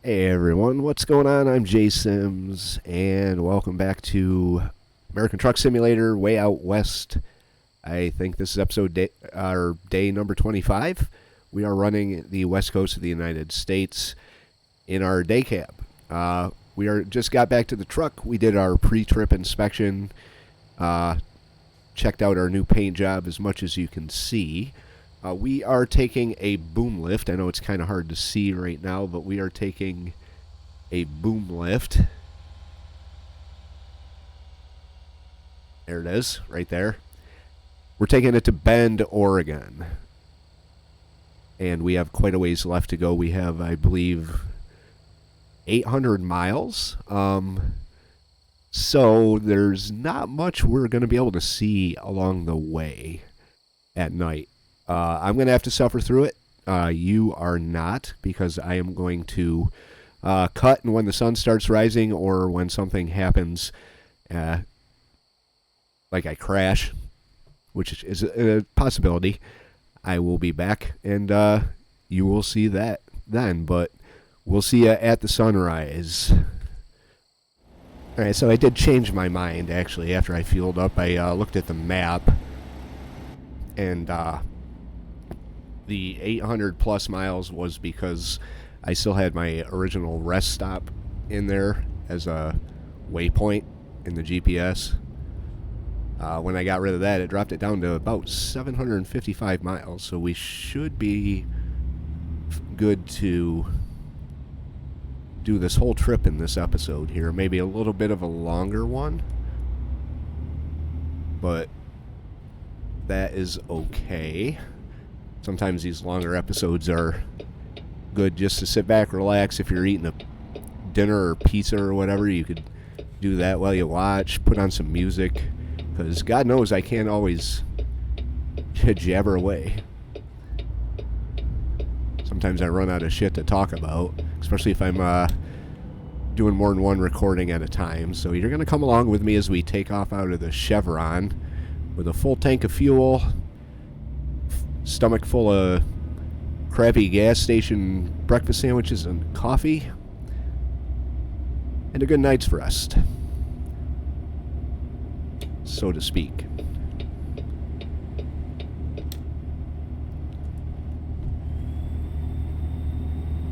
Hey everyone, what's going on? I'm Jay Sims, and welcome back to American Truck Simulator Way Out West. I think this is day number 25. We are running the west coast of the United States in our day cab. Just got back to the truck. We did our pre-trip inspection, checked out our new paint job as much as you can see. We are taking a boom lift. I know it's kind of hard to see right now, but we are taking a boom lift. There it is, right there. We're taking it to Bend, Oregon. And we have quite a ways left to go. We have, I believe, 800 miles. So there's not much we're going to be able to see along the way at night. I'm going to have to suffer through it. You are not, because I am going to cut, and when the sun starts rising or when something happens, like I crash, which is a possibility, I will be back, and you will see that then. But we'll see you at the sunrise. All right, so I did change my mind, actually, after I fueled up. I looked at the map, and the 800 plus miles was because I still had my original rest stop in there as a waypoint in the GPS. When I got rid of that, it dropped it down to about 755 miles, so we should be good to do this whole trip in this episode here. Maybe a little bit of a longer one, but that is okay. Sometimes these longer episodes are good just to sit back, relax. If you're eating a dinner or pizza or whatever, you could do that while you watch, put on some music, because God knows I can't always jabber away. Sometimes I run out of shit to talk about, especially if I'm doing more than one recording at a time. So you're going to come along with me as we take off out of the Chevron with a full tank of fuel, stomach full of crappy gas station breakfast sandwiches and coffee, and a good night's rest, so to speak.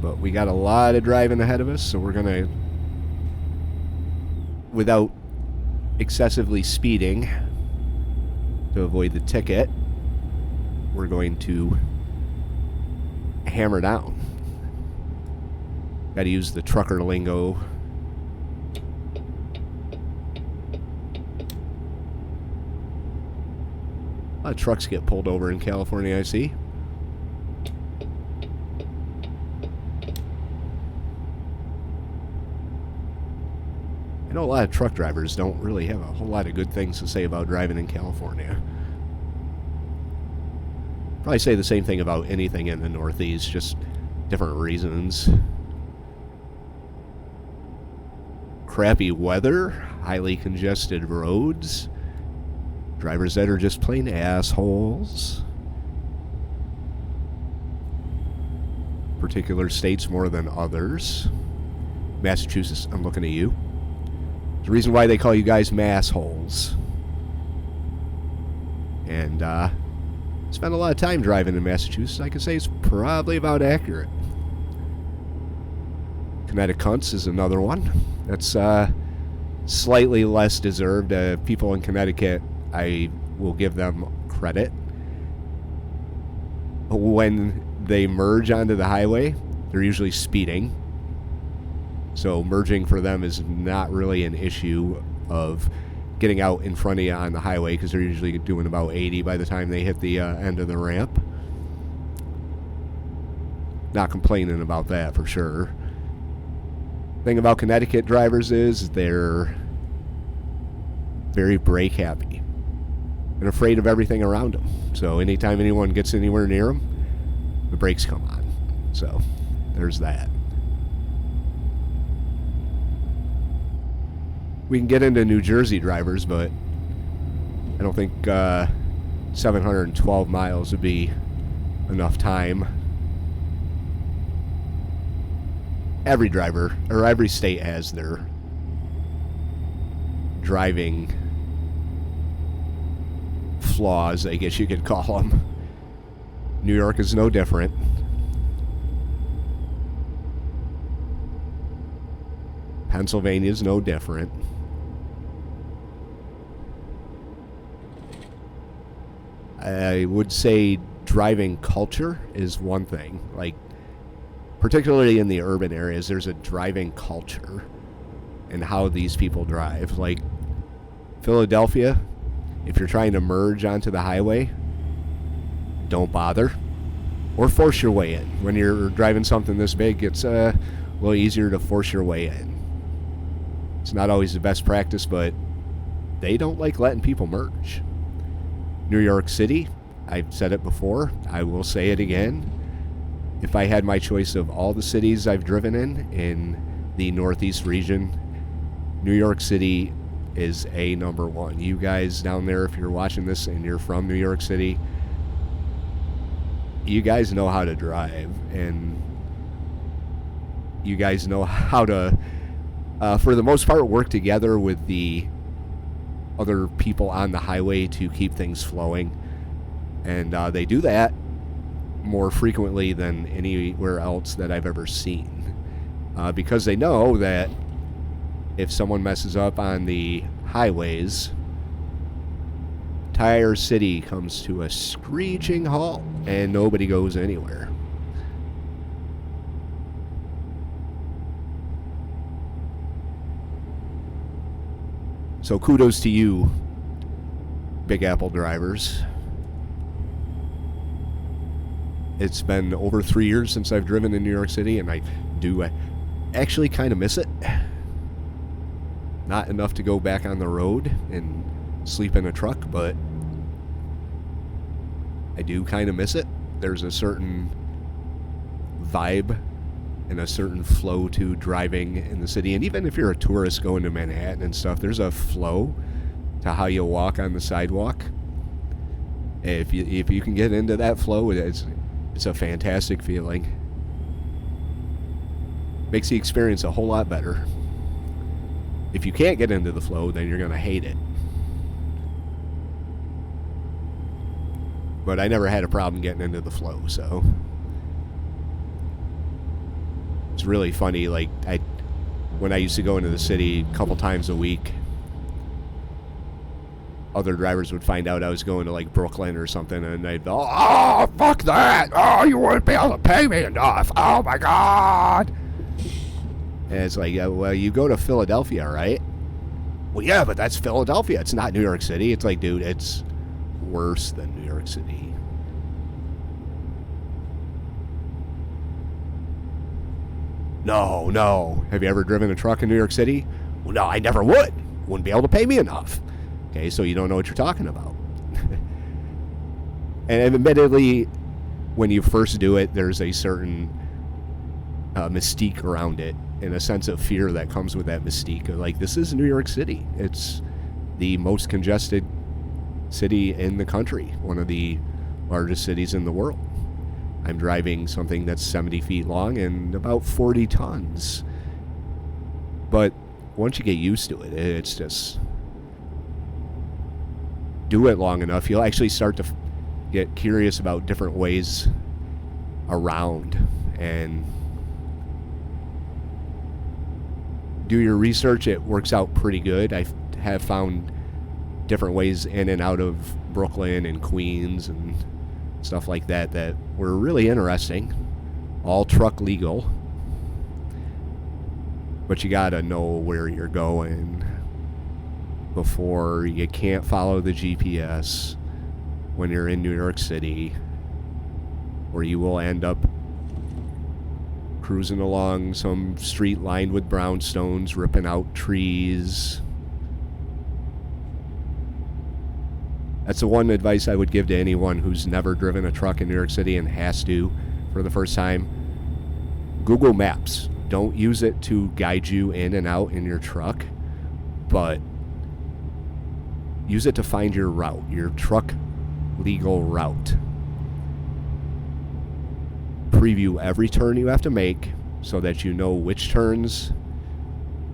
But we got a lot of driving ahead of us, so we're gonna, without excessively speeding to avoid the ticket, we're going to hammer down. Got to use the trucker lingo. A lot of trucks get pulled over in California, I see. I know a lot of truck drivers don't really have a whole lot of good things to say about driving in California. Probably say the same thing about anything in the Northeast, just different reasons. Crappy weather, highly congested roads, drivers that are just plain assholes. Particular states more than others. Massachusetts, I'm looking at you. There's a reason why they call you guys massholes. And, spent a lot of time driving in Massachusetts. I could say it's probably about accurate. Connecticut's is another one. That's slightly less deserved. People in Connecticut, I will give them credit. When they merge onto the highway, they're usually speeding. So merging for them is not really an issue of getting out in front of you on the highway, because they're usually doing about 80 by the time they hit the end of the ramp. Not complaining about that for sure. Thing about Connecticut drivers is they're very brake happy and afraid of everything around them. So anytime anyone gets anywhere near them, the brakes come on. So there's that. We can get into New Jersey drivers, but I don't think 712 miles would be enough time. every driver or every state has their driving flaws, I guess you could call them. New York is no different. Pennsylvania is no different. I would say driving culture is one thing. Like, particularly in the urban areas, there's a driving culture and how these people drive. Like, Philadelphia, if you're trying to merge onto the highway, don't bother. Or force your way in. When you're driving something this big, it's a little easier to force your way in. It's not always the best practice, but they don't like letting people merge. New York City, I've said it before, I will say it again. If I had my choice of all the cities I've driven in the Northeast region, New York City is a number one. You guys down there, if you're watching this and you're from New York City, you guys know how to drive, and you guys know how to, for the most part, work together with the other people on the highway to keep things flowing. And they do that more frequently than anywhere else that I've ever seen. Because they know that if someone messes up on the highways, Tire City comes to a screeching halt and nobody goes anywhere. So kudos to you, Big Apple drivers. It's been over 3 years since I've driven in New York City, and I do actually kind of miss it. Not enough to go back on the road and sleep in a truck, but I do kind of miss it. There's a certain vibe and a certain flow to driving in the city. And even if you're a tourist going to Manhattan and stuff, there's a flow to how you walk on the sidewalk. If you can get into that flow, it's a fantastic feeling. Makes the experience a whole lot better. If you can't get into the flow, then you're going to hate it. But I never had a problem getting into the flow, so it's really funny. Like, when I used to go into the city a couple times a week, other drivers would find out I was going to like Brooklyn or something, and they'd go, "Oh, fuck that! Oh, you wouldn't be able to pay me enough! Oh my god!" And it's like, well, you go to Philadelphia, right? Well, yeah, but that's Philadelphia. It's not New York City. It's like, dude, it's worse than New York City. No. Have you ever driven a truck in New York City? Well, no, I never would. Wouldn't be able to pay me enough. Okay, so you don't know what you're talking about. And admittedly, when you first do it, there's a certain mystique around it, and a sense of fear that comes with that mystique. Like, this is New York City. It's the most congested city in the country, one of the largest cities in the world. I'm driving something that's 70 feet long and about 40 tons. But once you get used to it, it's just... do it long enough, you'll actually start to get curious about different ways around and do your research. It works out pretty good. I have found different ways in and out of Brooklyn and Queens and stuff like that that were really interesting. All truck legal, but you gotta know where you're going before. You can't follow the GPS when you're in New York City, or you will end up cruising along some street lined with brownstones, ripping out trees. That's the one advice I would give to anyone who's never driven a truck in New York City and has to for the first time. Google Maps. Don't use it to guide you in and out in your truck, but use it to find your route, your truck legal route. Preview every turn you have to make so that you know which turns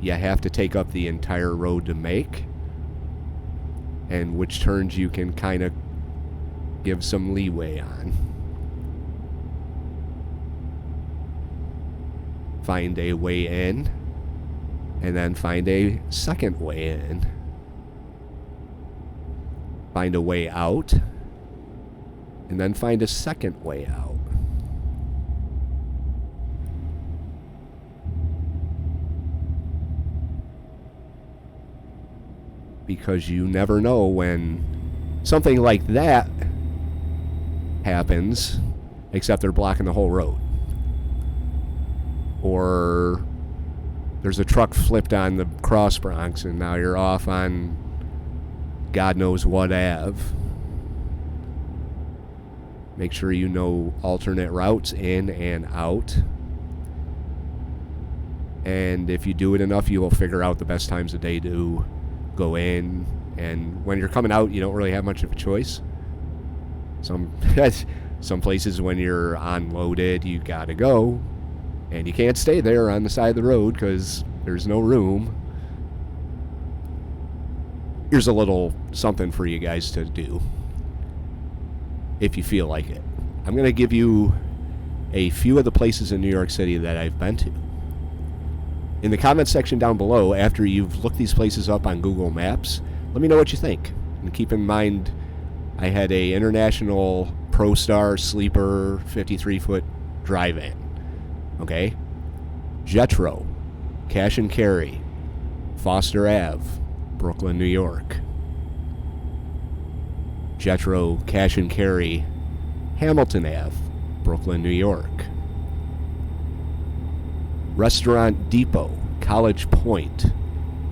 you have to take up the entire road to make, and which turns you can kind of give some leeway on. Find a way in, and then find a second way in. Find a way out, and then find a second way out. Because you never know when something like that happens, except they're blocking the whole road. Or there's a truck flipped on the Cross Bronx and now you're off on God knows what Ave. Make sure you know alternate routes in and out. And if you do it enough, you will figure out the best times of day to go in. And when you're coming out, you don't really have much of a choice. Some places when you're unloaded, you gotta go. And you can't stay there on the side of the road because there's no room. Here's a little something for you guys to do if you feel like it. I'm going to give you a few of the places in New York City that I've been to. In the comment section down below, after you've looked these places up on Google Maps, let me know what you think. And keep in mind, I had a International ProStar Sleeper 53-foot dry van. Okay? Jetro, Cash and Carry, Foster Ave, Brooklyn, New York. Jetro, Cash and Carry, Hamilton Ave, Brooklyn, New York. Restaurant Depot, College Point.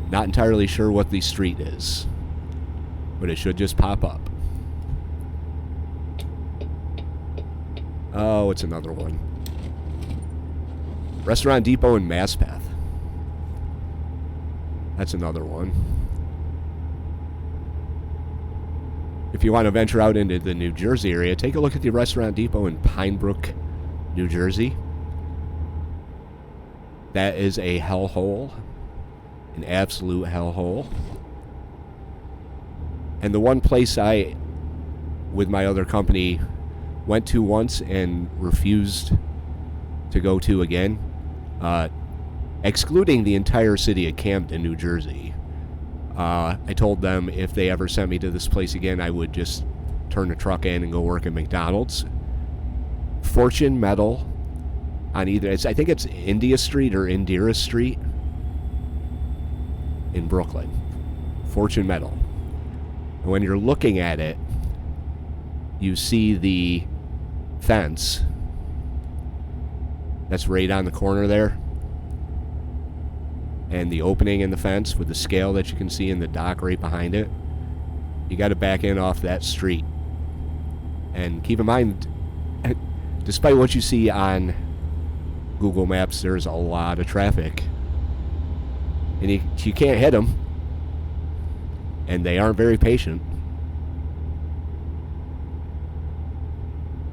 Not entirely sure what the street is, but it should just pop up. Oh, it's another one. Restaurant Depot in Maspeth. That's another one. If you want to venture out into the New Jersey area, take a look at the Restaurant Depot in Pine Brook, New Jersey. That is a hellhole. An absolute hellhole. And the one place I, with my other company, went to once and refused to go to again, excluding the entire city of Camden, New Jersey. I told them if they ever sent me to this place again, I would just turn the truck in and go work at McDonald's. Fortune Metal on either, I think it's India Street or Indira Street in Brooklyn. Fortune Metal. And when you're looking at it, you see the fence that's right on the corner there, and the opening in the fence with the scale that you can see in the dock right behind it. You got to back in off that street. And keep in mind, despite what you see on Google Maps, there's a lot of traffic. And you can't hit them. And they aren't very patient.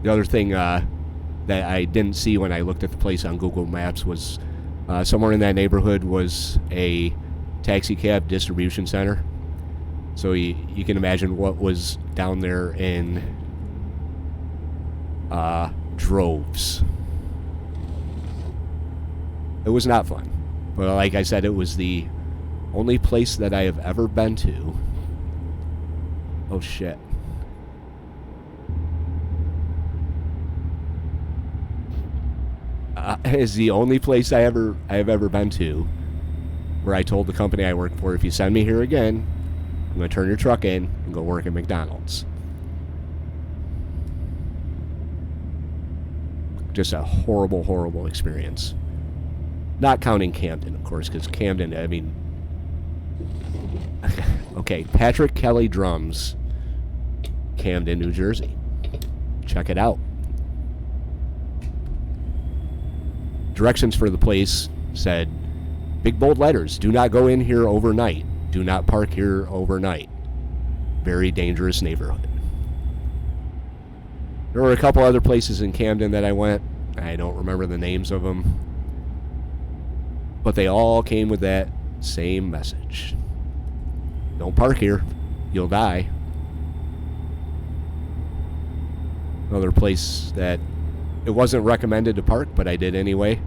The other thing that I didn't see when I looked at the place on Google Maps was somewhere in that neighborhood was a taxi cab distribution center. So you can imagine what was down there in droves. It was not fun. But like I said, it was the only place that I have ever been to. Oh shit. Is the only place I have ever been to where I told the company I work for, if you send me here again, I'm going to turn your truck in and go work at McDonald's. Just a horrible, horrible experience. Not counting Camden, of course, because Camden, I mean... Okay, Patrick Kelly Drums, Camden, New Jersey. Check it out. Directions for the place said, big bold letters, do not go in here overnight. Do not park here overnight. Very dangerous neighborhood. There were a couple other places in Camden that I went. I don't remember the names of them. But they all came with that same message. Don't park here. You'll die. Another place that it wasn't recommended to park, but I did anyway.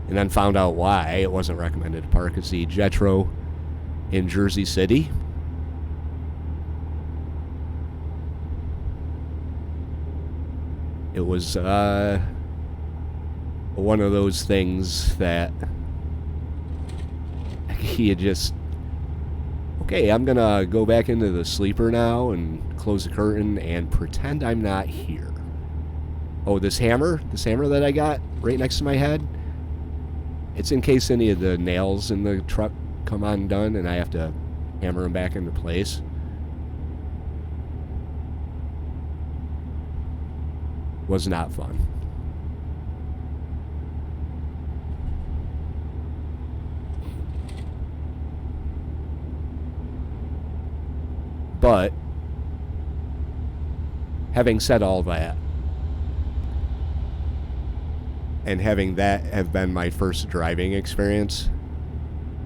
And then found out why it wasn't recommended to park. It's the Jetro in Jersey City. It was one of those things that you just, okay, I'm gonna go back into the sleeper now and close the curtain and pretend I'm not here. Oh, this hammer that I got right next to my head, it's in case any of the nails in the truck come undone and I have to hammer them back into place. Was not fun. But having said all that, and having that have been my first driving experience,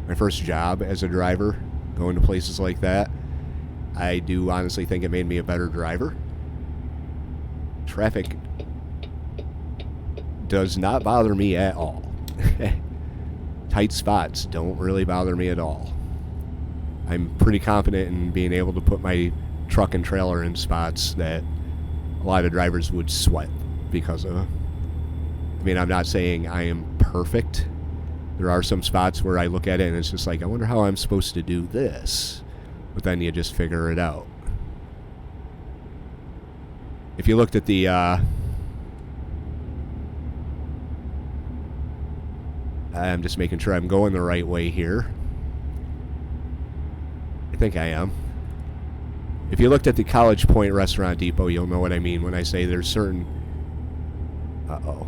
my first job as a driver, going to places like that, I do honestly think it made me a better driver. Traffic does not bother me at all. Tight spots don't really bother me at all. I'm pretty confident in being able to put my truck and trailer in spots that a lot of drivers would sweat because of. I mean, I'm not saying I am perfect. There are some spots where I look at it and it's just like, I wonder how I'm supposed to do this. But then you just figure it out. If you looked at the I'm just making sure I'm going the right way here. I think I am. If you looked at the College Point Restaurant Depot, you'll know what I mean when I say there's certain... Uh-oh.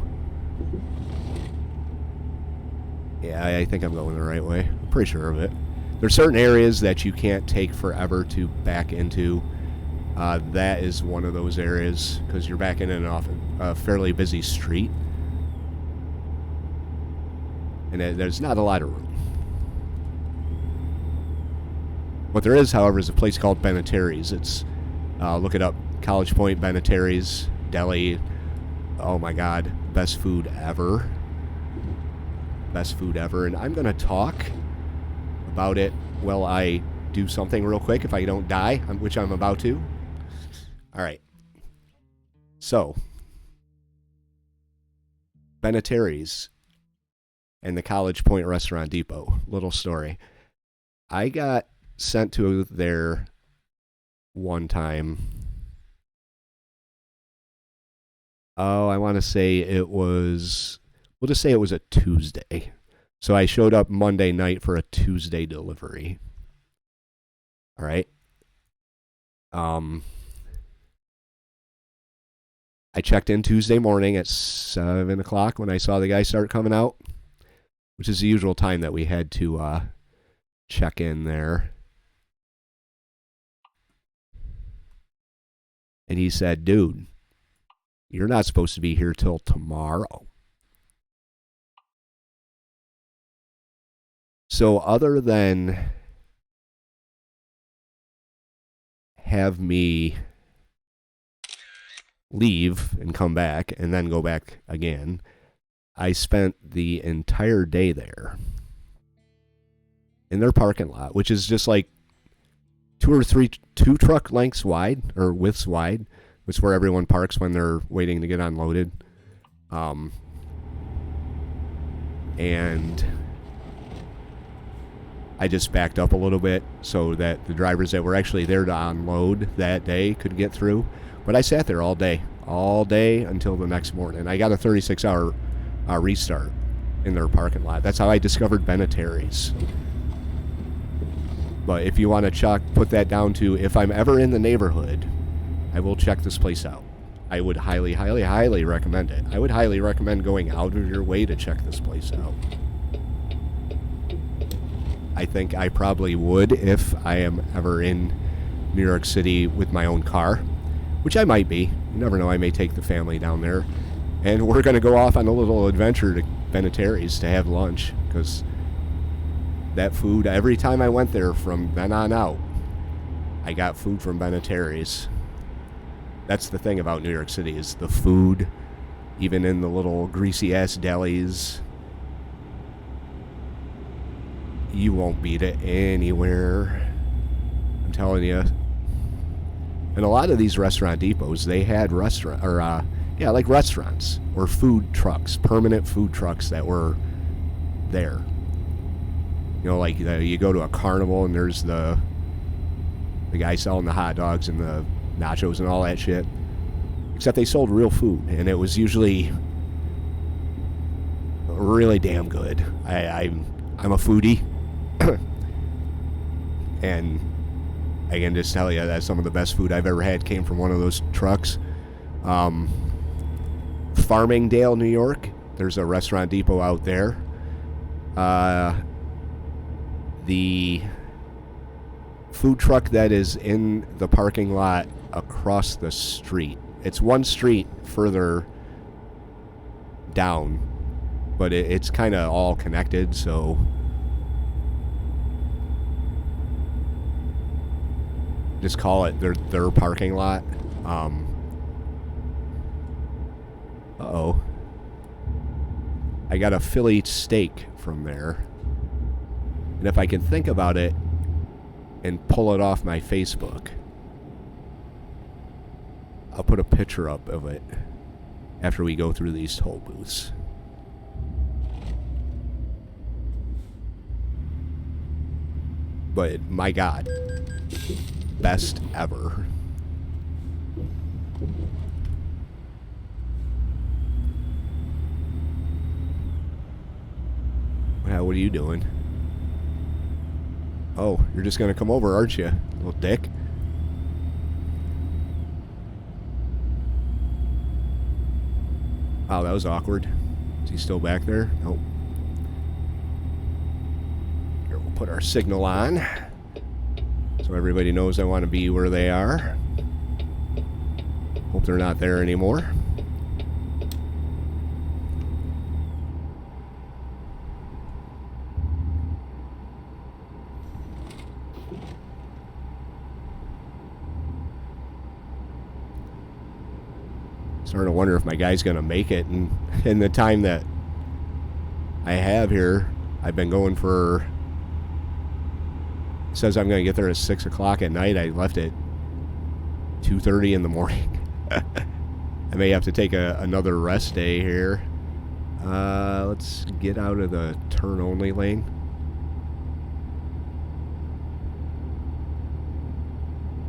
Yeah, I think I'm going the right way. I'm pretty sure of it. There's certain areas that you can't take forever to back into. That is one of those areas because you're backing in off a fairly busy street. And there's not a lot of room. What there is, however, is a place called Benetari's. It's, look it up, College Point Benetari's Deli. Oh my God, best food ever. Best food ever. And I'm going to talk about it while I do something real quick if I don't die, which I'm about to. All right. So, Benetari's and the College Point Restaurant Depot. Little story. I got sent to there one time. Oh, I want to say it was, we'll just say it was a Tuesday. So I showed up Monday night for a Tuesday delivery. All right. I checked in Tuesday morning at 7 o'clock when I saw the guy start coming out, which is the usual time that we had to check in there. And he said, dude, you're not supposed to be here till tomorrow. So other than have me leave and come back and then go back again, I spent the entire day there in their parking lot, which is just like two truck lengths wide or widths wide, which is where everyone parks when they're waiting to get unloaded. And I just backed up a little bit so that the drivers that were actually there to unload that day could get through. But I sat there all day until the next morning. I got a 36-hour restart in their parking lot. That's how I discovered Benetari's. But if you want to put that down to, if I'm ever in the neighborhood, I will check this place out. I would highly, highly, highly recommend it. I would highly recommend going out of your way to check this place out. I think I probably would if I am ever in New York City with my own car, which I might be. You never know, I may take the family down there. And we're going to go off on a little adventure to Benetari's to have lunch, because that food, every time I went there from then on out, I got food from Ben & Terry's. That's the thing about New York City, is the food, even in the little greasy-ass delis. You won't beat it anywhere. I'm telling you. And a lot of these restaurant depots, they had restaurants or food trucks, permanent food trucks that were there. You know, like you go to a carnival and there's the guy selling the hot dogs and the nachos and all that shit. Except they sold real food, and it was usually really damn good. I'm a foodie, and I can just tell you that some of the best food I've ever had came from one of those trucks. Farmingdale, New York. There's a restaurant depot out there. The food truck that is in the parking lot across the street. It's one street further down, but it's kind of all connected, so just call it their parking lot. Uh-oh. I got a Philly steak from there. And if I can think about it and pull it off my Facebook, I'll put a picture up of it after we go through these toll booths. But my God, best ever. Wow, what are you doing? Oh, you're just gonna come over, aren't you, little dick? Wow, that was awkward. Is he still back there? Nope. Here, we'll put our signal on so everybody knows I want to be where they are. Hope they're not there anymore. Starting to wonder if my guy's going to make it. And in the time that I have here, I've been going for... It says I'm going to get there at 6 o'clock at night. I left at 2:30 in the morning. I may have to take another rest day here. Let's get out of the turn-only lane.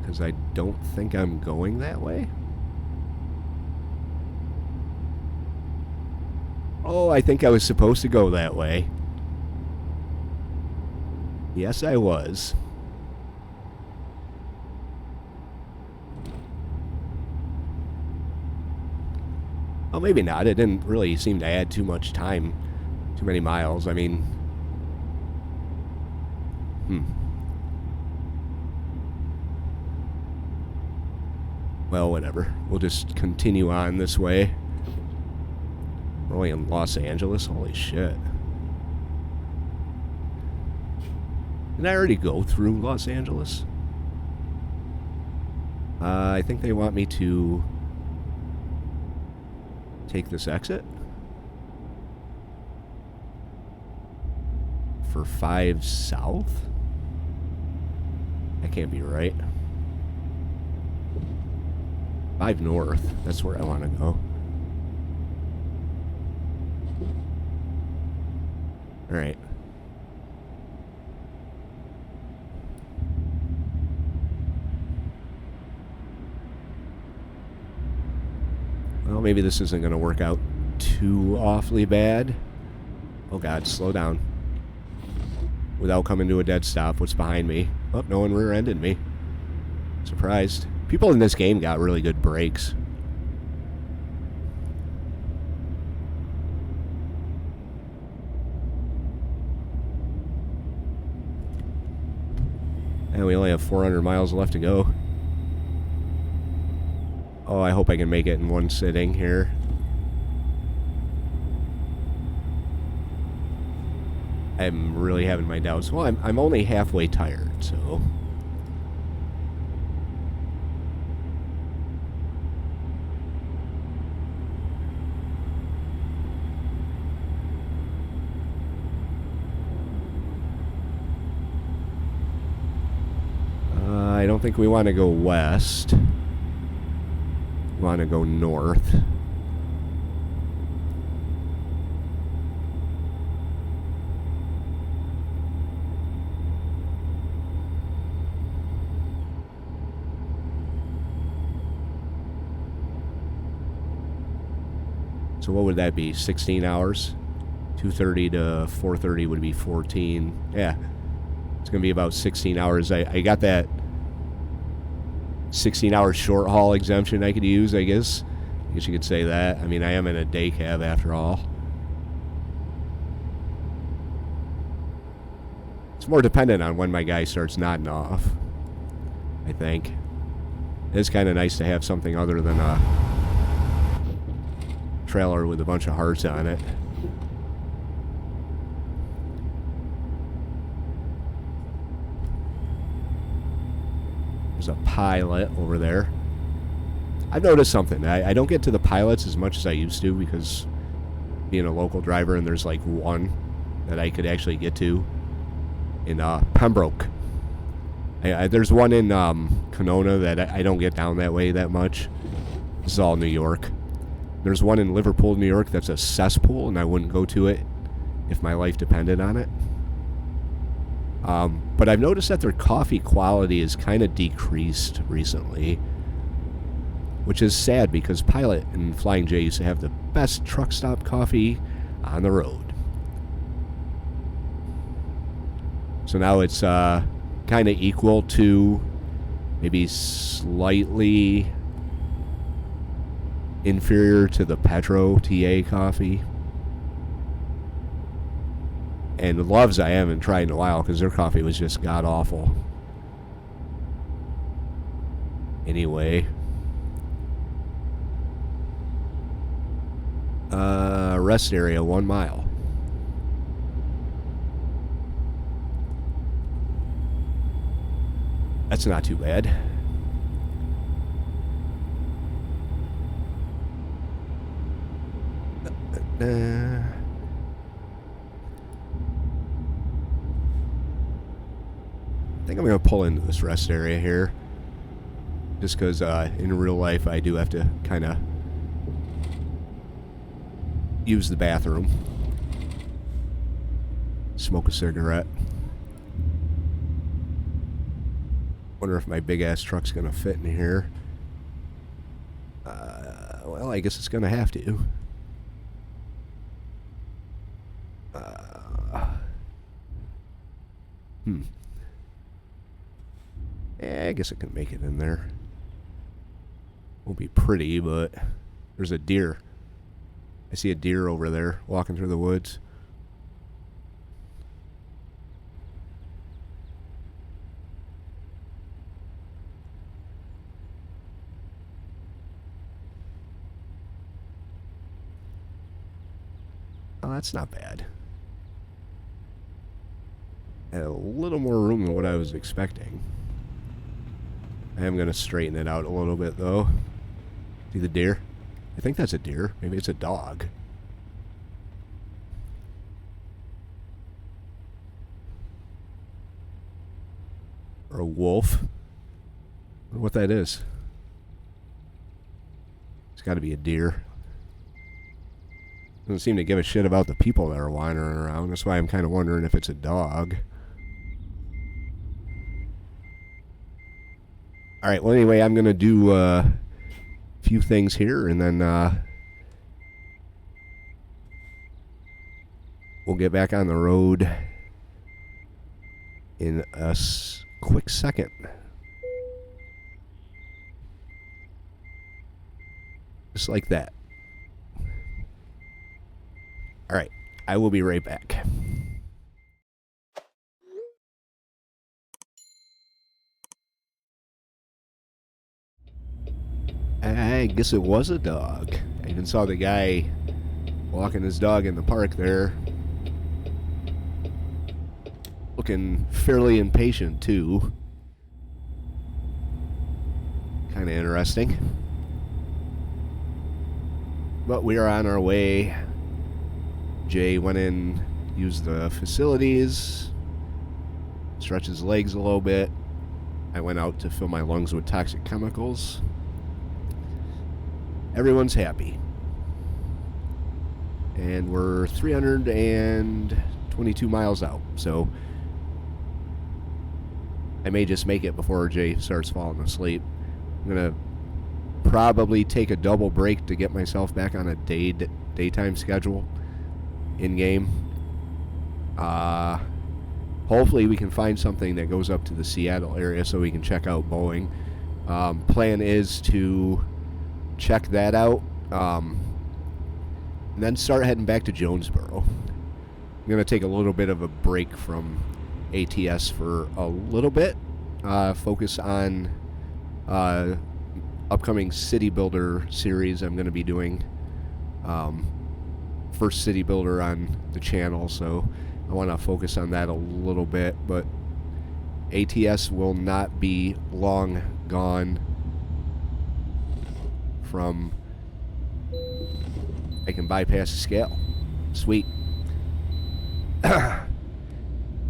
Because I don't think I'm going that way. Oh, I think I was supposed to go that way. Yes, I was. Oh, maybe not. It didn't really seem to add too much time. Too many miles. I mean... Well, whatever. We'll just continue on this way. We're only in Los Angeles? Holy shit. Did I already go through Los Angeles? I think they want me to take this exit for 5 South? That can't be right. 5 North. That's where I want to go. Alright. Well, maybe this isn't going to work out too awfully bad. Oh God, slow down. Without coming to a dead stop. What's behind me? Oh, no one rear-ended me. Surprised. People in this game got really good brakes. And we only have 400 miles left to go. Oh, I hope I can make it in one sitting here. I'm really having my doubts. Well, I'm only halfway tired, so... I don't think we want to go west. We want to go north. So what would that be? 16 hours? 2:30 to 4:30 would be 14. Yeah. It's going to be about 16 hours. I got that 16-hour short haul exemption I could use, I guess. I guess you could say that. I mean, I am in a day cab after all. It's more dependent on when my guy starts nodding off, I think. It's kind of nice to have something other than a trailer with a bunch of hearts on it. There's a pilot over there. I've noticed something. I don't get to the pilots as much as I used to because being a local driver, and there's like one that I could actually get to in Pembroke. There's one in Kenona that I don't get down that way that much. This is all New York. There's one in Liverpool, New York that's a cesspool, and I wouldn't go to it if my life depended on it. But I've noticed that their coffee quality is kind of decreased recently, which is sad because Pilot and Flying J used to have the best truck stop coffee on the road. So now it's kind of equal to, maybe slightly inferior to the Petro TA coffee. And Love's I haven't tried in a while because their coffee was just god-awful. Anyway. Rest area, 1 mile. That's not too bad. I think I'm going to pull into this rest area here. Just because in real life I do have to kind of use the bathroom. Smoke a cigarette. Wonder if my big ass truck's going to fit in here. Well, I guess it's going to have to. Yeah, I guess I can make it in there. Won't be pretty, but there's a deer. I see a deer over there walking through the woods. Oh, that's not bad. Had a little more room than what I was expecting. I am going to straighten it out a little bit, though. See the deer? I think that's a deer. Maybe it's a dog. Or a wolf. I wonder what that is. It's got to be a deer. Doesn't seem to give a shit about the people that are wandering around. That's why I'm kind of wondering if it's a dog. Alright, well anyway, I'm going to do a few things here, and then we'll get back on the road in a quick second. Just like that. Alright, I will be right back. I guess it was a dog. I even saw the guy walking his dog in the park there. looking fairly impatient too. Kind of interesting. But we are on our way. Jay went in, used the facilities, stretched his legs a little bit. I went out to fill my lungs with toxic chemicals. Everyone's happy. And we're 322 miles out, so I may just make it before Jay starts falling asleep. I'm going to probably take a double break to get myself back on a daytime schedule in-game. Hopefully we can find something that goes up to the Seattle area so we can check out Boeing. Plan is to check that out, and then start heading back to Jonesboro. I'm going to take a little bit of a break from ATS for a little bit, focus on upcoming City Builder series I'm going to be doing. First City Builder on the channel, so I want to focus on that a little bit, but ATS will not be long gone from... I can bypass the scale. Sweet.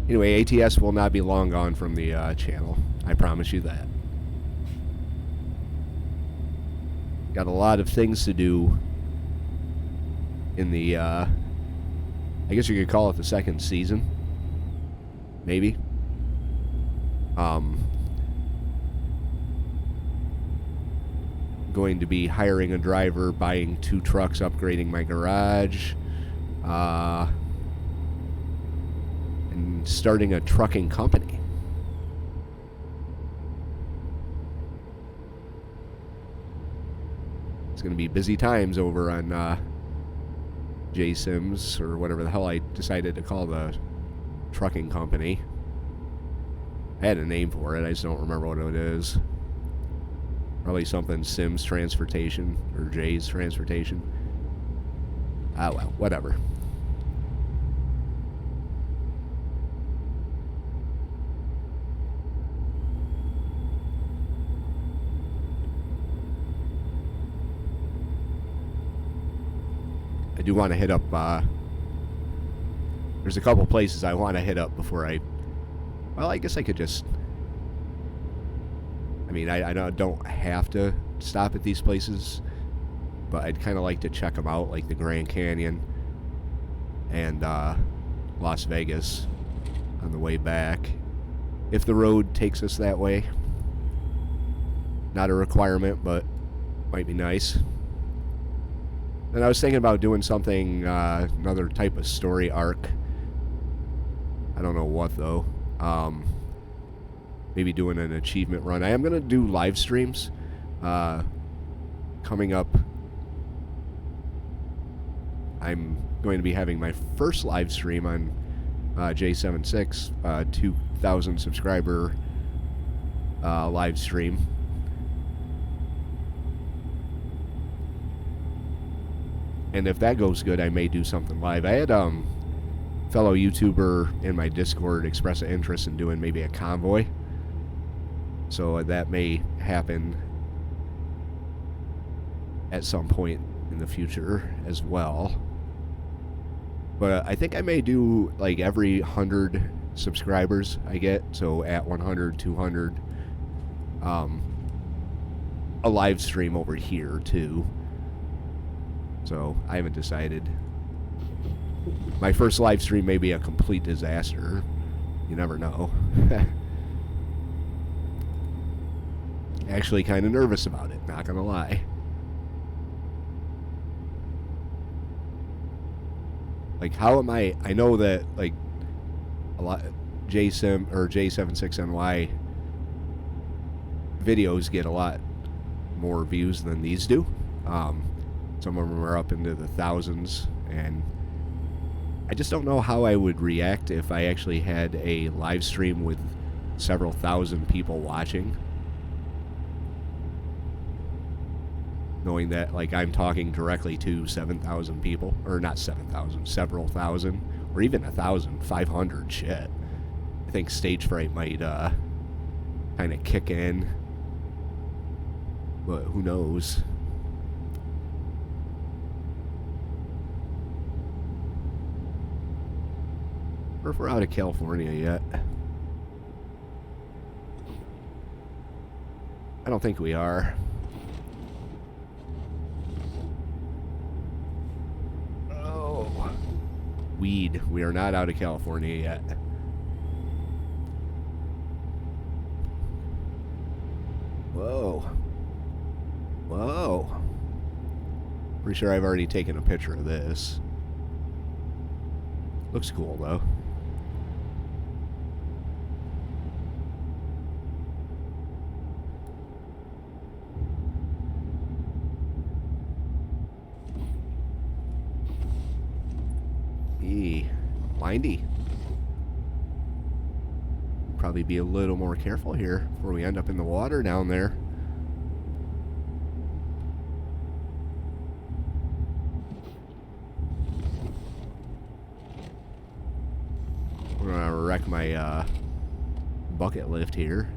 Anyway, ATS will not be long gone from the channel. I promise you that. Got a lot of things to do in the, I guess you could call it the second season. Maybe. Going to be hiring a driver, buying 2 trucks, upgrading my garage, and starting a trucking company. It's going to be busy times over on J Sims, or whatever the hell I decided to call the trucking company. I had a name for it, I just don't remember what it is. Probably something Sims Transportation, or Jay's Transportation. Ah, well, whatever. I do want to hit up, there's a couple places I want to hit up before I... Well, I guess I could just... I mean, I don't have to stop at these places, but I'd kind of like to check them out, like the Grand Canyon and Las Vegas on the way back, if the road takes us that way. Not a requirement, but might be nice. And I was thinking about doing something, another type of story arc. I don't know what, though. Maybe doing an achievement run. I am going to do live streams coming up. I'm going to be having my first live stream on J76, 2,000 subscriber live stream. And if that goes good, I may do something live. I had fellow YouTuber in my Discord express an interest in doing maybe a convoy. So that may happen at some point in the future as well. But I think I may do like every 100 subscribers I get, so at 100, 200, a live stream over here too. So I haven't decided. My first live stream may be a complete disaster. You never know. Actually kind of nervous about it, not gonna lie. Like, how am I know that, like, a lot JSim or J76NY videos get a lot more views than these do. Some of them are up into the thousands, and I just don't know how I would react if I actually had a live stream with several thousand people watching. Knowing that, like, I'm talking directly to 7,000 people, or not 7,000, several thousand, or even 1,500, shit. I think stage fright might kind of kick in. But who knows? Or if we're out of California yet. I don't think we are. Oh. Weed. We are not out of California yet. Whoa. Whoa. Pretty sure I've already taken a picture of this. Looks cool, though. Windy. Probably be a little more careful here before we end up in the water down there. I'm gonna wreck my bucket lift here.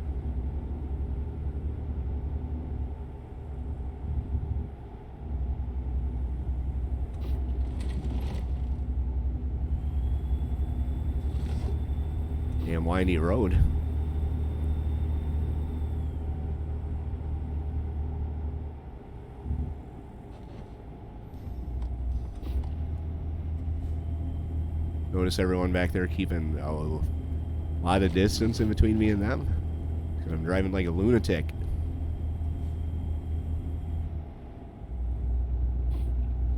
Damn windy road. Notice everyone back there keeping a lot of distance in between me and them. 'Cause I'm driving like a lunatic.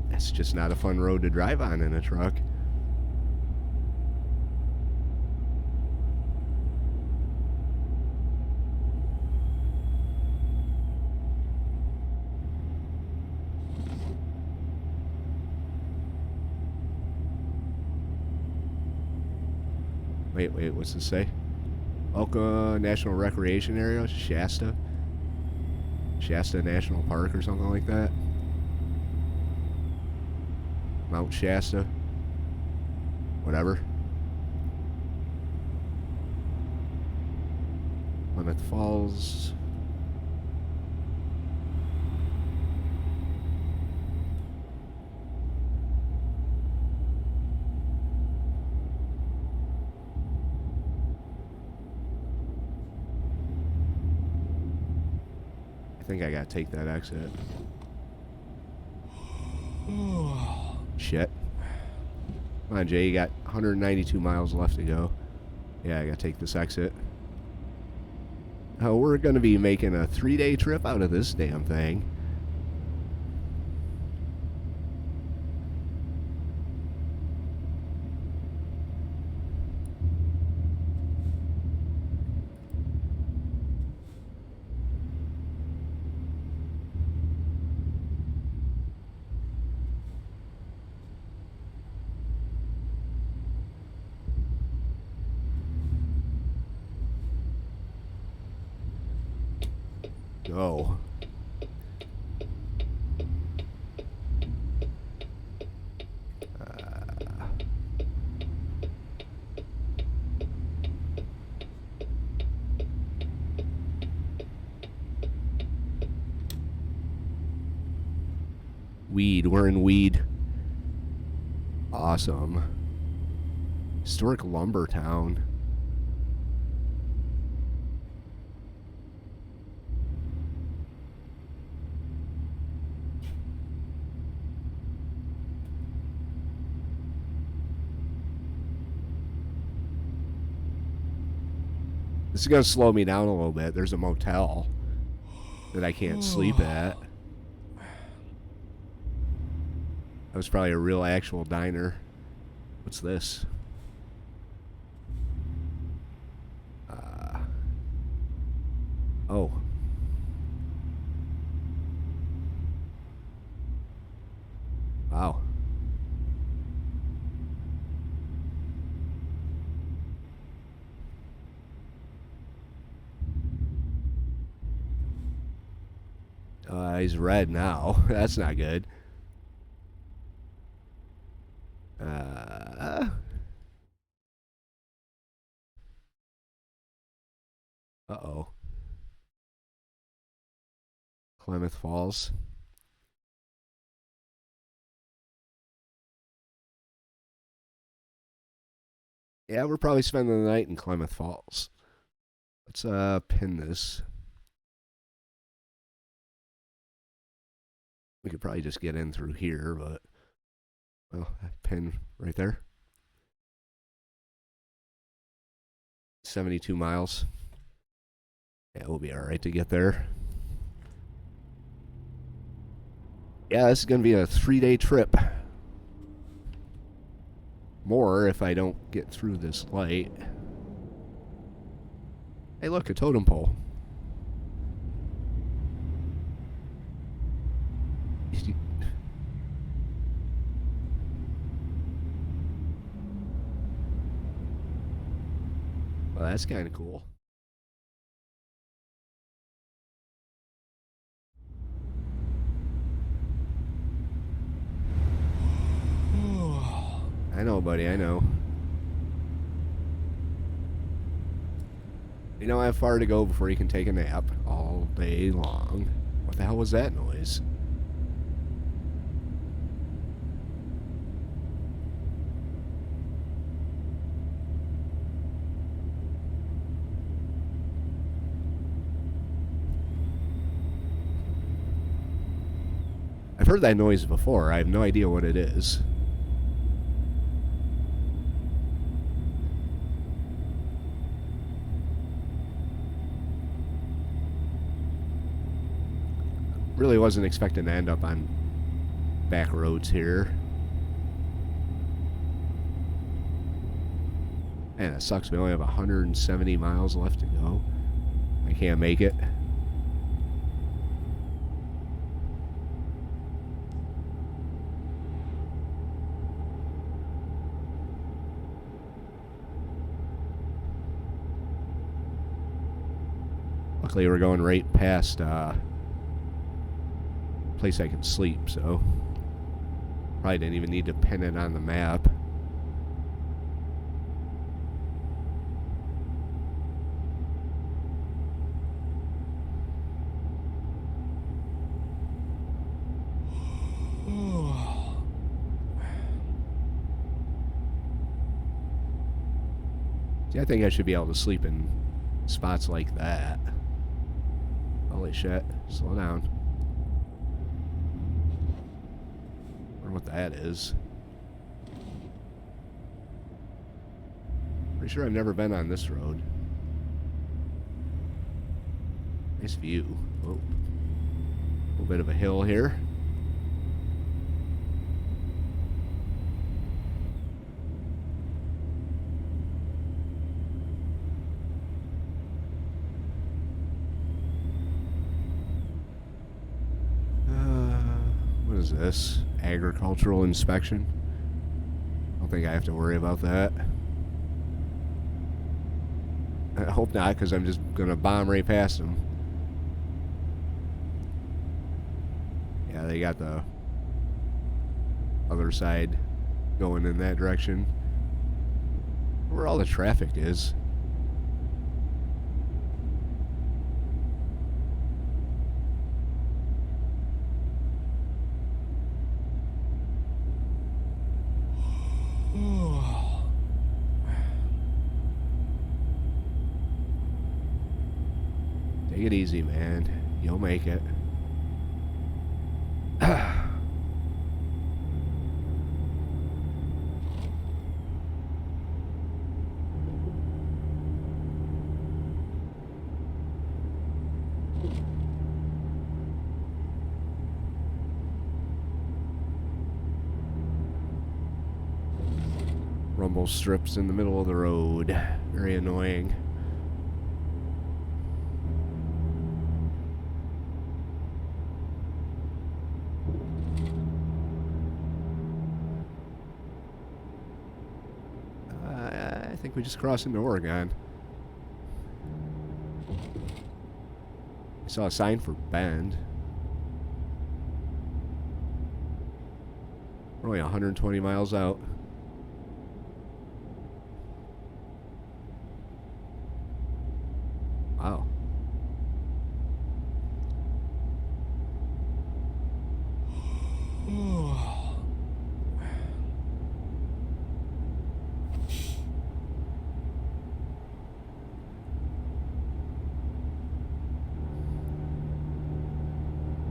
That's just not a fun road to drive on in a truck. Wait, what's this say? Elka National Recreation Area, Shasta? Shasta National Park or something like that? Mount Shasta? Whatever. Plymouth Falls. I think I gotta take that exit. Shit. Come on, Jay, you got 192 miles left to go. Yeah, I gotta take this exit. Oh, we're gonna be making a 3-day trip out of this damn thing. Go. Weed. We're in Weed. Awesome. Historic lumber town. This is going to slow me down a little bit. There's a motel that I can't sleep at. That was probably a real actual diner. What's this? Oh. Wow. He's red now. That's not good. Uh-oh. Klamath Falls. Yeah, we're probably spending the night in Klamath Falls. Let's pin this. We could probably just get in through here, but well, pin right there. 72 miles. Yeah, we'll be all right to get there. Yeah, this is going to be a 3-day trip. More if I don't get through this light. Hey, look, a totem pole. Well, that's kind of cool. I know, buddy, I know. You know how far to go before you can take a nap all day long. What the hell was that noise? I've heard that noise before. I have no idea what it is. Really wasn't expecting to end up on back roads here. Man, it sucks. We only have 170 miles left to go. I can't make it. Luckily, we're going right past place I can sleep, so probably didn't even need to pin it on the map. See, I think I should be able to sleep in spots like that. Holy shit, slow down. Wonder what that is. Pretty sure I've never been on this road. Nice view. Whoa. A little bit of a hill here. What is this? Agricultural inspection? I don't think I have to worry about that. I hope not, because I'm just going to bomb right past them. Yeah, they got the other side going in that direction. Where all the traffic is. Take it easy, man. You'll make it. Rumble strips in the middle of the road. Very annoying. I think we just crossed into Oregon. I saw a sign for Bend. We're only 120 miles out. Wow.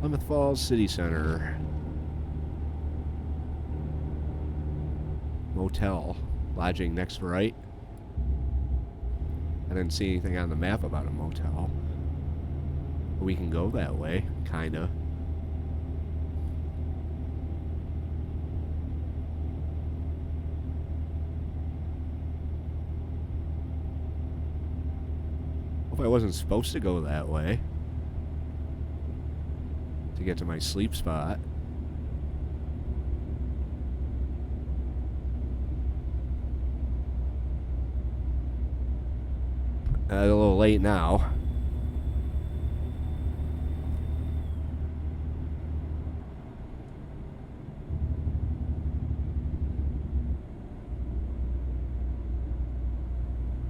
Plymouth Falls City Center. Motel. Lodging next right. I didn't see anything on the map about a motel. We can go that way, kinda. Hope I wasn't supposed to go that way to get to my sleep spot. A little late now.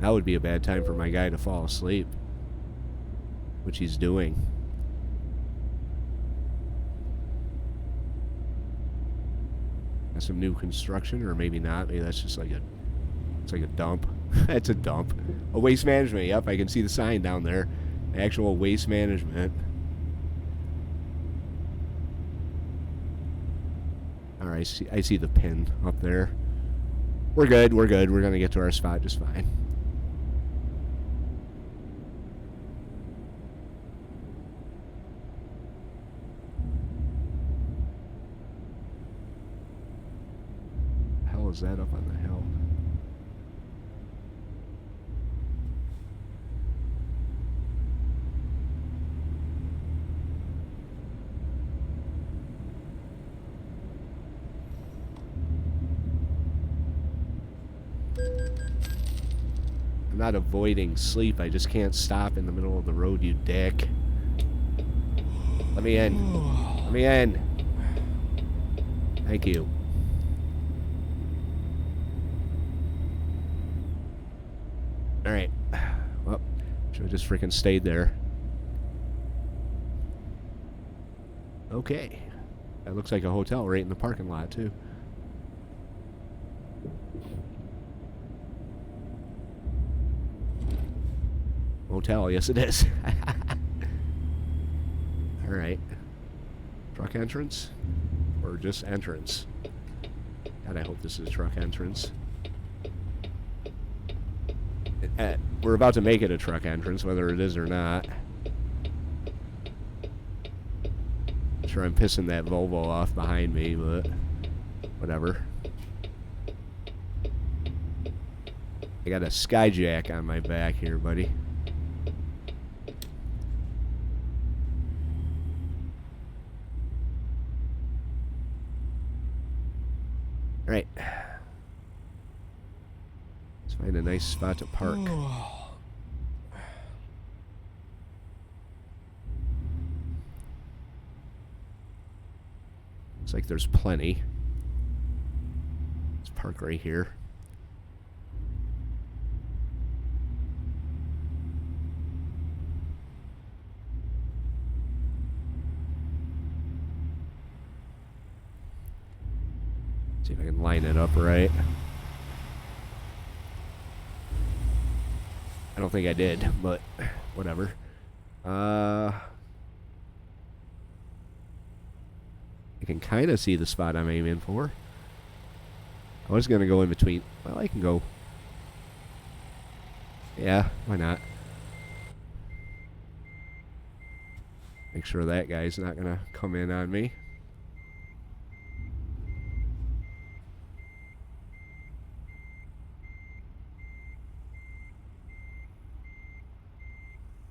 That would be a bad time for my guy to fall asleep, which he's doing. Got some new construction, or maybe not. Maybe that's just like a, it's like a dump. It's a dump. A waste management. Yep, I can see the sign down there. Actual waste management. All right, I see the pin up there. We're good. We're good. We're gonna get to our spot just fine. How is that up on the hill? I'm not avoiding sleep. I just can't stop in the middle of the road, you dick. Let me in. Let me in. Thank you. Alright. Well, should have just freaking stayed there. Okay. That looks like a hotel right in the parking lot, too. Motel, yes it is. Alright. Truck entrance? Or just entrance? God, I hope this is a truck entrance. We're about to make it a truck entrance, whether it is or not. I'm sure I'm pissing that Volvo off behind me, but whatever. I got a Skyjack on my back here, buddy. Alright. Let's find a nice spot to park. Looks like there's plenty. Let's park right here. See if I can line it up right. I don't think I did, but whatever. I can kind of see the spot I'm aiming for. I was going to go in between. Well, I can go. Yeah, why not? Make sure that guy's not going to come in on me.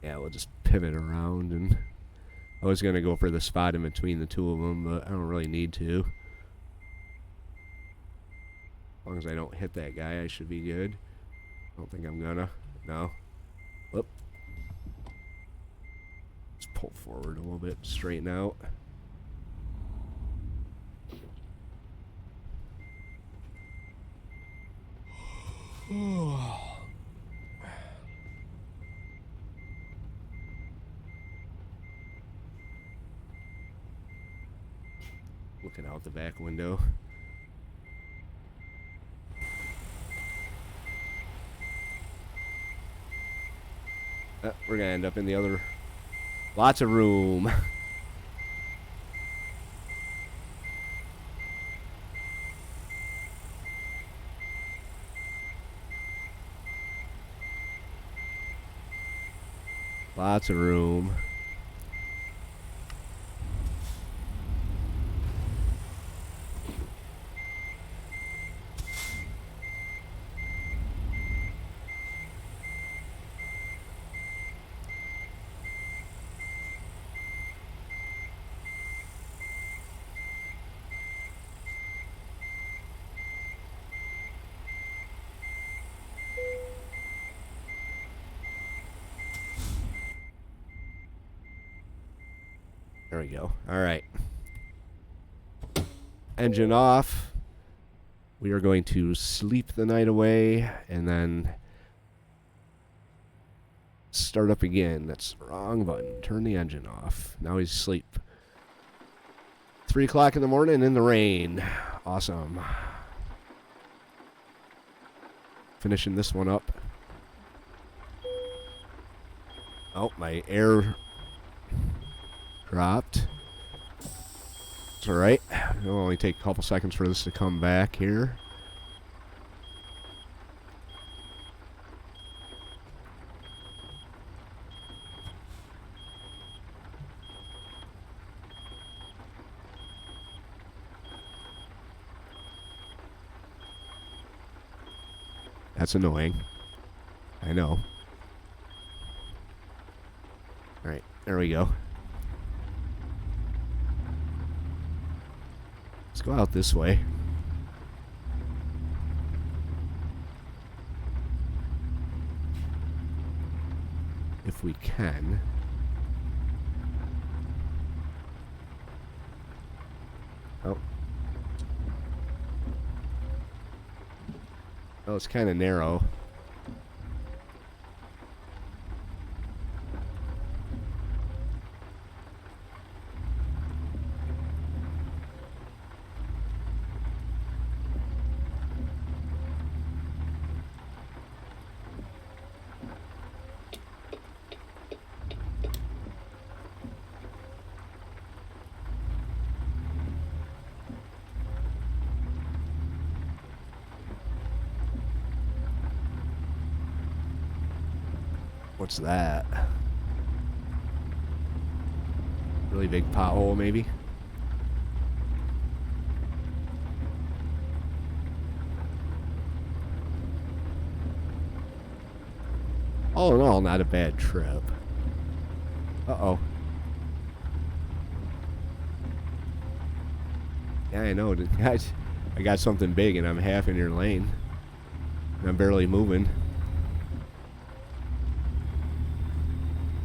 Yeah, we'll just pivot around, and I was going to go for the spot in between the two of them, but I don't really need to. As long as I don't hit that guy, I should be good. I don't think I'm gonna. No. Whoop. Let's pull forward a little bit, straighten out. Looking out the back window. We're gonna end up in the other. Lots of room. Lots of room. There we go. All right. Engine off. We are going to sleep the night away and then start up again. That's the wrong button. Turn the engine off. Now he's asleep. 3 o'clock in the morning in the rain. Awesome. Finishing this one up. Oh, my air dropped. It's alright. It'll only take a couple seconds for this to come back here. That's annoying. I know. Alright, there we go. Let's go out this way. If we can. Oh. Oh, it's kind of narrow. What's that? Really big pothole, maybe? All in all, not a bad trip. Uh-oh. Yeah, I know. Guys, I got something big and I'm half in your lane. And I'm barely moving.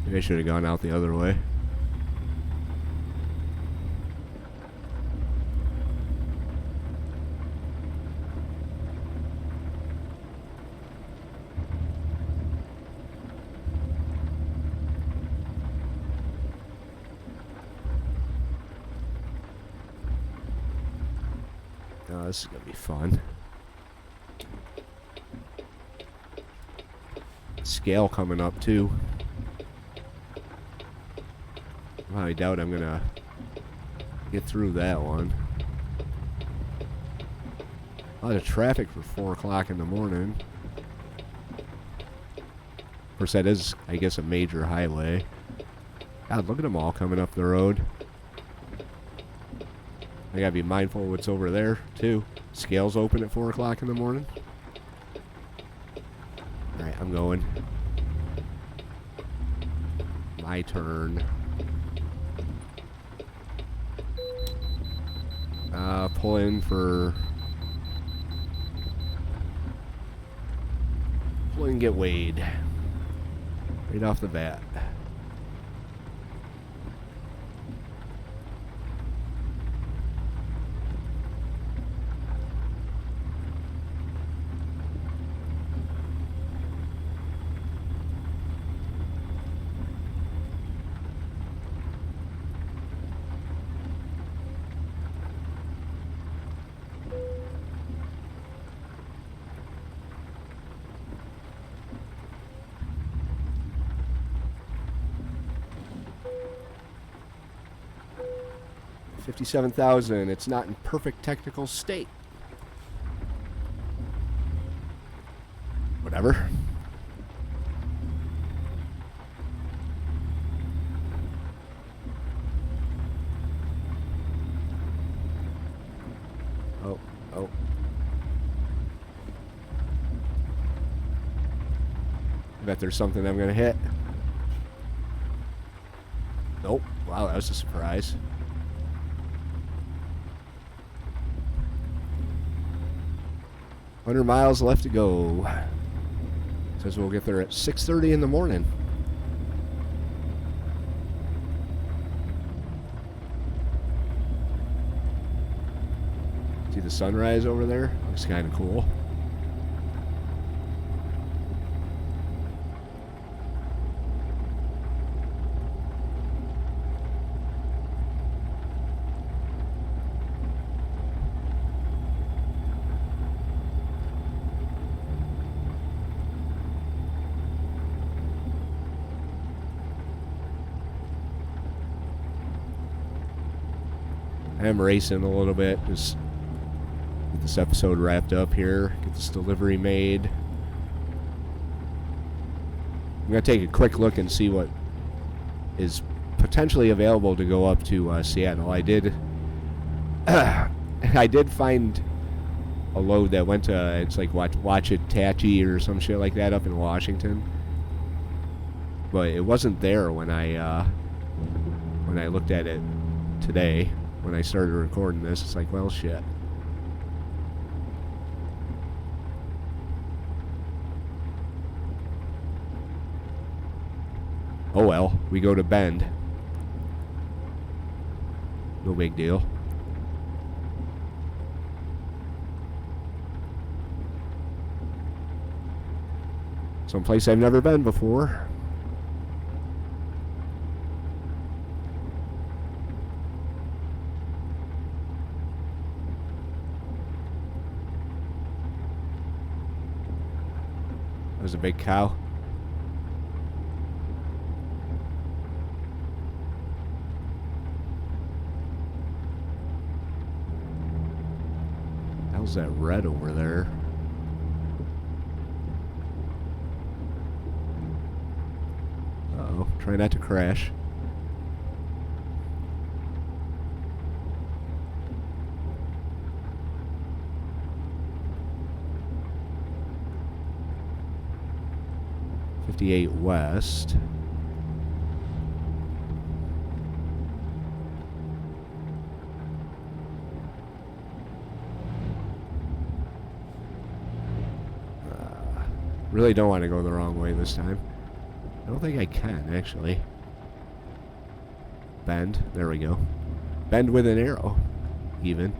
Maybe I should have gone out the other way. Oh, this is going to be fun. Scale coming up, too. I doubt I'm going to get through that one. A lot of traffic for 4 o'clock in the morning. Of course, that is, I guess, a major highway. God, look at them all coming up the road. I gotta be mindful of what's over there, too. Scale's open at 4 o'clock in the morning. Alright, I'm going. My turn. Pull in for... Pull in and get weighed. Right off the bat. $57,000. It's not in perfect technical state. Whatever. bet there's something I'm gonna hit. Nope. Wow, that was a surprise. $100 left to go. Says we'll get there at 6:30 in the morning. See the sunrise over there? Looks kind of cool. I am racing a little bit, just get this episode wrapped up here, get this delivery made. I'm going to take a quick look and see what is potentially available to go up to Seattle. I did find a load that went to, it's like Watchitachi or some shit like that up in Washington. But it wasn't there when I looked at it today. When I started recording this, it's like, well, shit. Oh well, we go to Bend. No big deal. Someplace I've never been before. There's a big cow. How's that red over there? Uh-oh, try not to crash. West. Really don't want to go the wrong way this time. I don't think I can, actually. Bend. There we go. Bend with an arrow, even.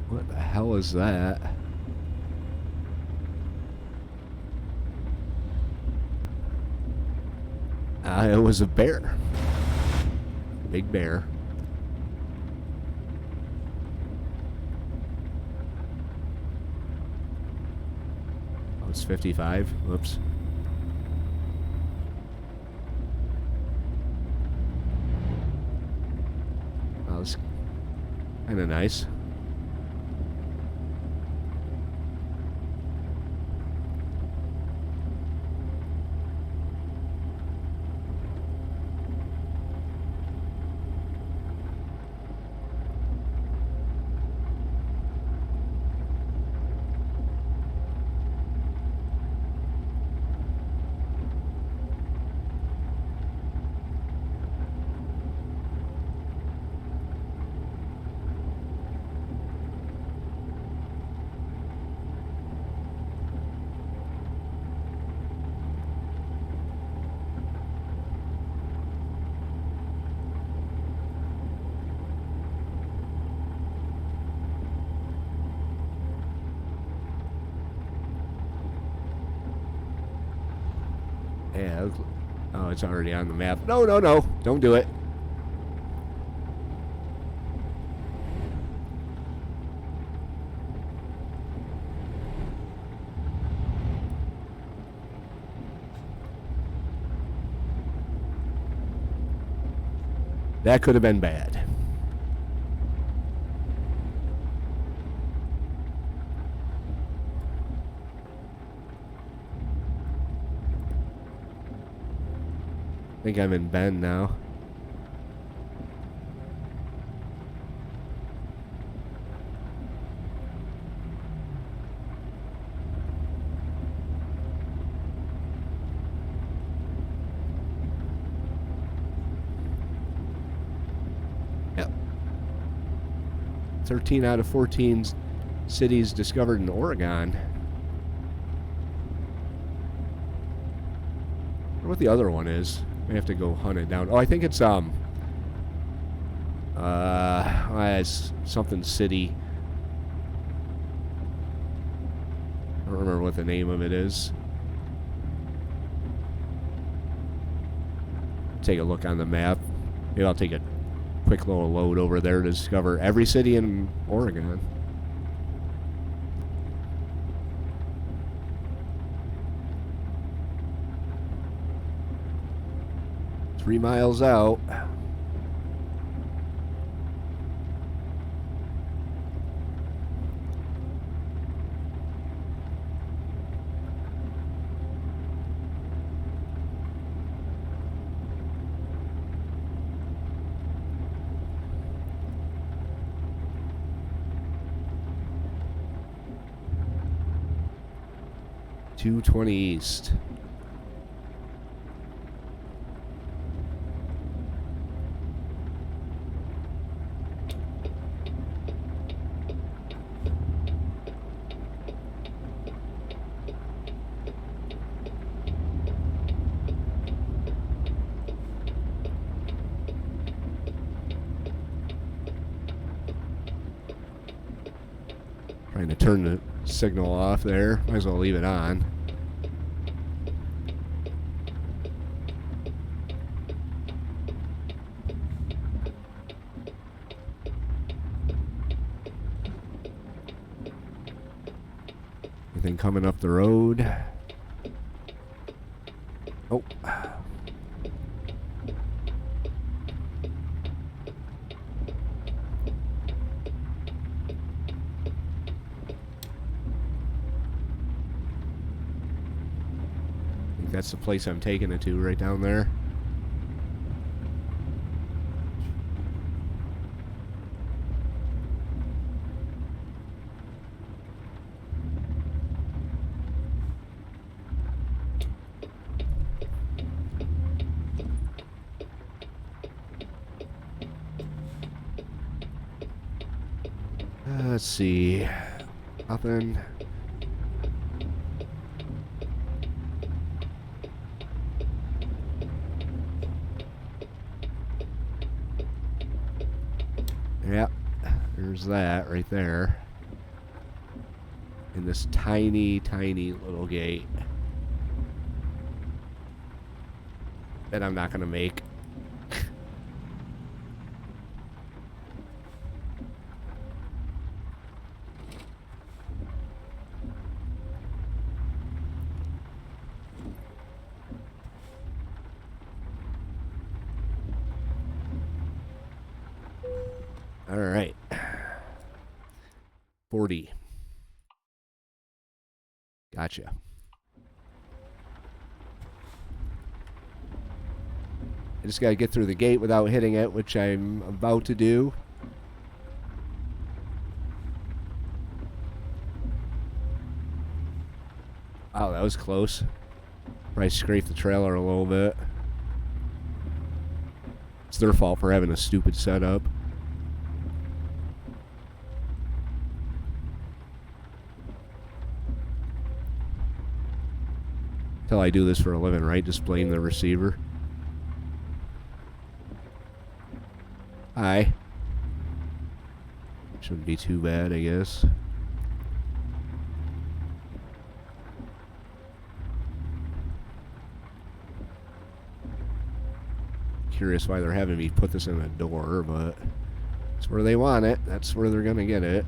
What the hell is that? It was a bear. Big bear. Oh, it's 55. Whoops. That was kind of nice. Yeah. Oh, it's already on the map. No, no, no. Don't do it. That could have been bad. I think I'm in Bend now. Yep. 13 out of 14 cities discovered in Oregon. I wonder what the other one is. I have to go hunt it down. Oh, I think it's it's something city. I don't remember what the name of it is. Take a look on the map. Maybe I'll take a quick little load over there to discover every city in Oregon. Three miles out. .220 east. Trying to turn the signal off there. Might as well leave it on. Anything coming up the road? Oh. That's the place I'm taking it to, right down there. Let's see. Nothing. Yep, there's that right there. In this tiny, tiny little gate that I'm not going to make. All right. 40. Gotcha. I just got to get through the gate without hitting it, which I'm about to do. Oh, that was close. Probably scraped the trailer a little bit. It's their fault for having a stupid setup. Until I do this for a living, right? Just blame the receiver. Hi. Shouldn't be too bad, I guess. curious why they're having me put this in a door, but it's where they want it. That's where they're gonna get it.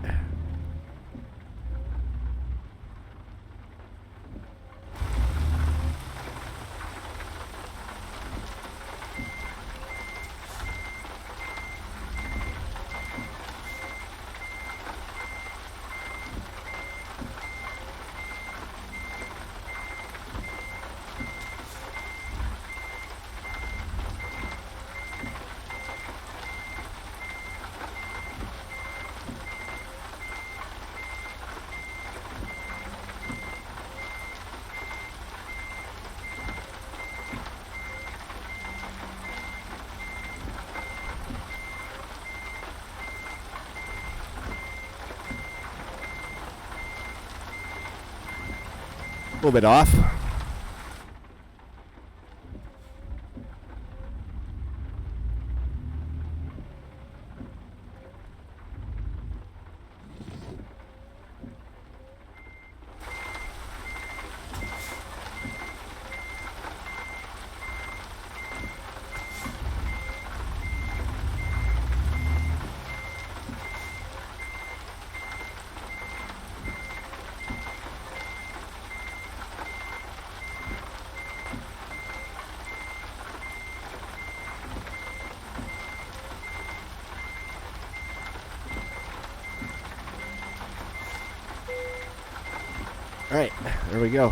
A little bit off. Alright, there we go.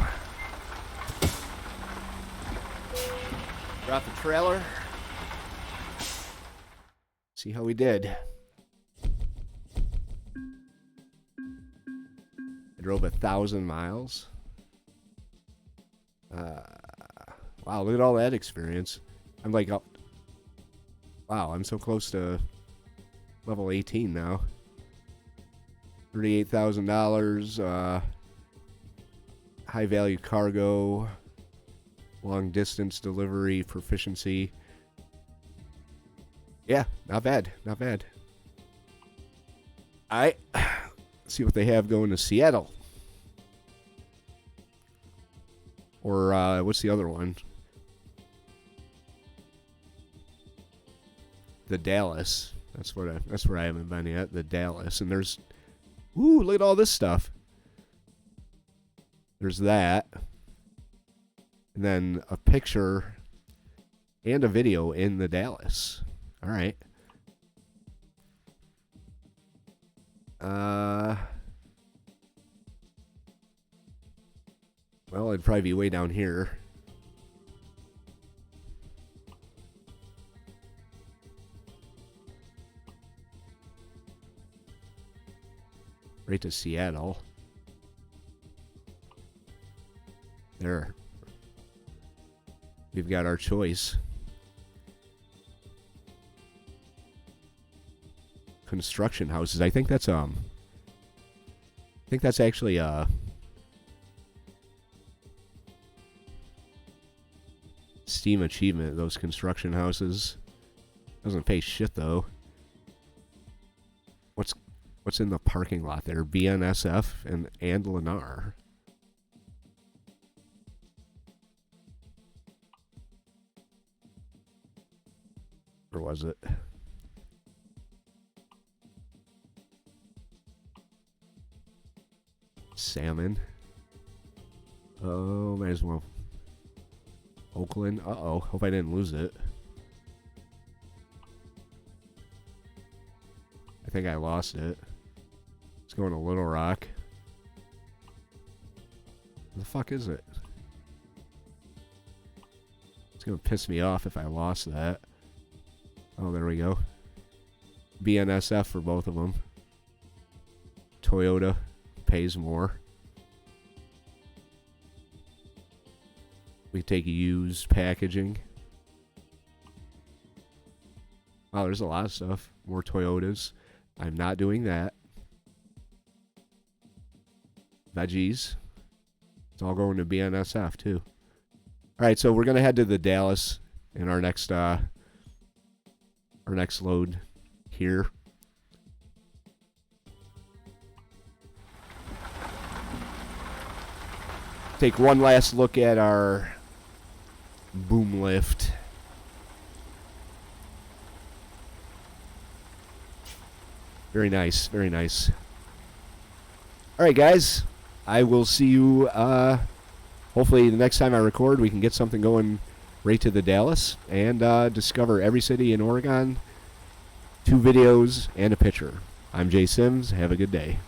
Drop the trailer. See how we did. I drove 1,000 miles. Wow, look at all that experience. I'm like, oh, wow, I'm so close to level 18 now. $38,000. High value cargo, long distance delivery proficiency. Yeah, not bad, not bad. Alright, see what they have going to Seattle. Or what's the other one? The Dallas. That's where I haven't been yet. The Dallas, and there's, ooh, look at all this stuff. There's that. And then a picture and a video in the Dallas. All right. Well, it'd probably be way down here. Right to Seattle. There. We've got our choice. Construction houses. I think that's actually Steam achievement, those construction houses. Doesn't pay shit though. What's in the parking lot there? BNSF and Lennar. Or was it? Salmon. Oh, might as well. Oakland. Uh-oh. Hope I didn't lose it. I think I lost it. It's going to Little Rock. Where the fuck is it? It's going to piss me off if I lost that. Oh, there we go. BNSF for both of them. Toyota pays more. We take used packaging. Wow, there's a lot of stuff. More Toyotas. I'm not doing that. Veggies. It's all going to BNSF too. Alright, so we're going to head to the Dallas in our next load here. Take one last look at our boom lift. Very nice. Very nice. All right, guys. I will see you. Hopefully, the next time I record, we can get something going right to the Dalles and discover every city in Oregon. 2 videos and a picture. I'm Jay Sims. Have a good day.